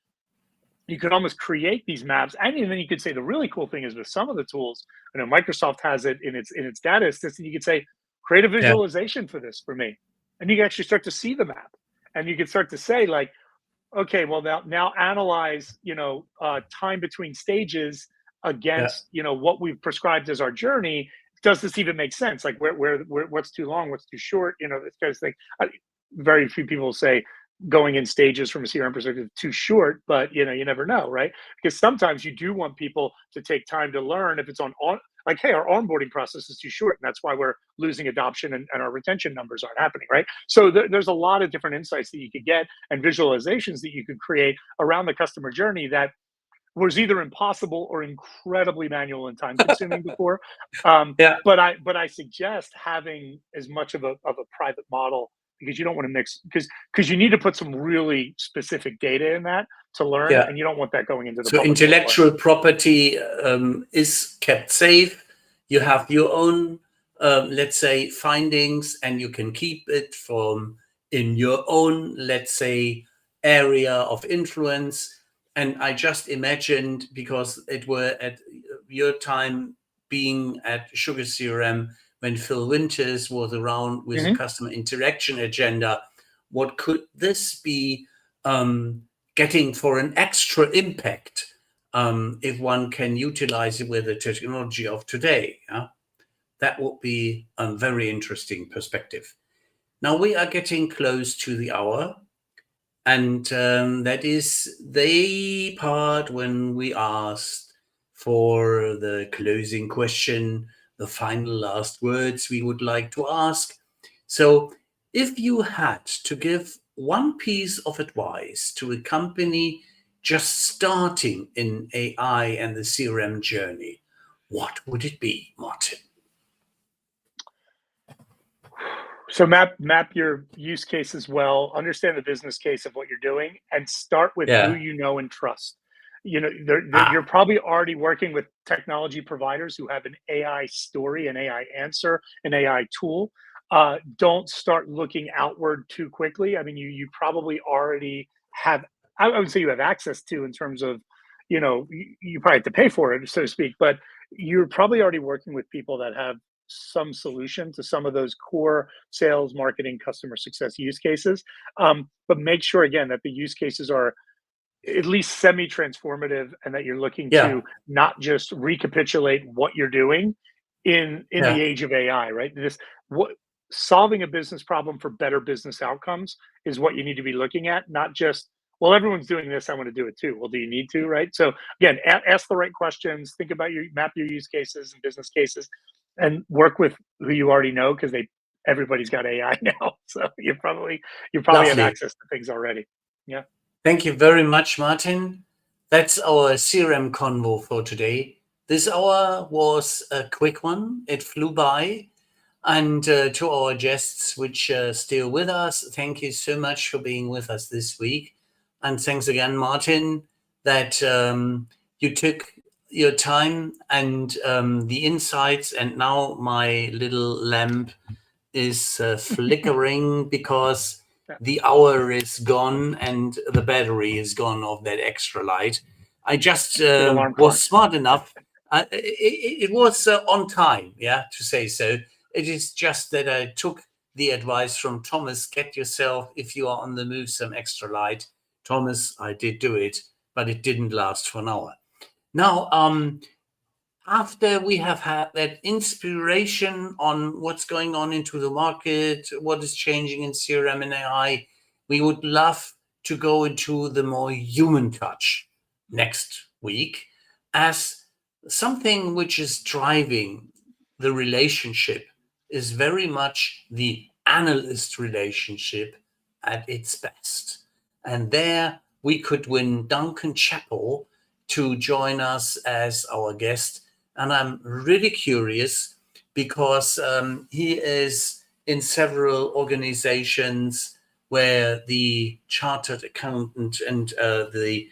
you could almost create these maps. And then you could say the really cool thing is with some of the tools, I know Microsoft has it in its data assistant. You could say, create a Yeah. visualization for this for me, and you can actually start to see the map, and you can start to say, like, okay, well, now analyze, time between stages Yeah. against, what we've prescribed as our journey. Does this even make sense? Like, where what's too long, what's too short, this kind of thing. Very few people say going in stages from a CRM perspective too short, but you never know, right? Because sometimes you do want people to take time to learn. If it's on like, hey, our onboarding process is too short, and that's why we're losing adoption, and our retention numbers aren't happening, right? So there's a lot of different insights that you could get, and visualizations that you could create around the customer journey that was either impossible or incredibly manual and time consuming before. Yeah. But I suggest having as much of a private model, because you don't want to mix, because you need to put some really specific data in that to learn, Yeah. and you don't want that going into the So public to learn. intellectual property is kept safe. You have your own, let's say, findings, and you can keep it from in your own, let's say, area of influence. And I just imagined, because it were at your time being at Sugar CRM when Phil Winters was around with a Mhm. customer interaction agenda, what could this be? Getting for an extra impact, if one can utilize it with the technology of today. Yeah? That would be a very interesting perspective. Now we are getting close to the hour, and that is the part when we asked for the closing question, the final last words we would like to ask. So, if you had to give one piece of advice to a company just starting in AI and the CRM journey, what would it be, Martin? So map your use case as well. Understand the business case of what you're doing, and start with who Yeah. you know and trust. You're Ah, probably already working with technology providers who have an AI story, an AI answer, an AI tool. Don't start looking outward too quickly. I mean, you probably already have. I would say you have access to, in terms of, you probably have to pay for it, so to speak. But you're probably already working with people that have some solution to some of those core sales, marketing, customer success use cases. But make sure, again, that the use cases are at least semi-transformative, and that you're looking Yeah. to not just recapitulate what you're doing in Yeah. the age of AI, right? What solving a business problem for better business outcomes is what you need to be looking at, not just, well, everyone's doing this, I want to do it too. Well, do you need to, right? So again, ask the right questions, think about map your use cases and business cases, and work with who you already know, because everybody's got AI now. So you probably have Lovely. access to things already. Yeah. Thank you very much, Martin. That's our CRM convo for today. This hour was a quick one. It flew by. And to our guests which are still with us, thank you so much for being with us this week. And thanks again, Martin, that you took your time and the insights. And now my little lamp is flickering because Yeah. the hour is gone and the battery is gone of that extra light. I just Good alarm clock. was smart enough. It was on time, yeah, to say so. It is just that I took the advice from Thomas, get yourself, if you are on the move, some extra light. Thomas, I did do it, but it didn't last for an hour. Now, after we have had that inspiration on what's going on into the market, what is changing in CRM and AI, we would love to go into the more human touch next week as something which is driving the relationship is very much the analyst relationship at its best. And there we could win Duncan Chappell to join us as our guest. And I'm really curious because he is in several organizations where the chartered accountant and the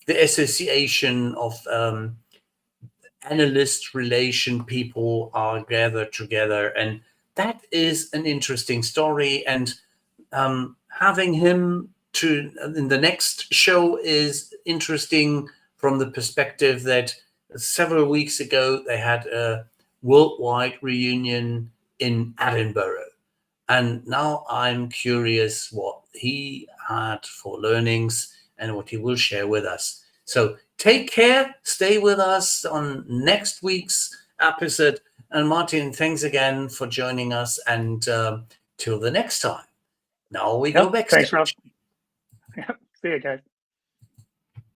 association of analyst relation people are gathered together. And that is an interesting story. And having him in the next show is interesting from the perspective that several weeks ago they had a worldwide reunion in Edinburgh. And now I'm curious what he had for learnings and what he will share with us. So take care, stay with us on next week's episode. And Martin, thanks again for joining us. And till the next time. Now we go backstage. Thanks, Rob. See you guys.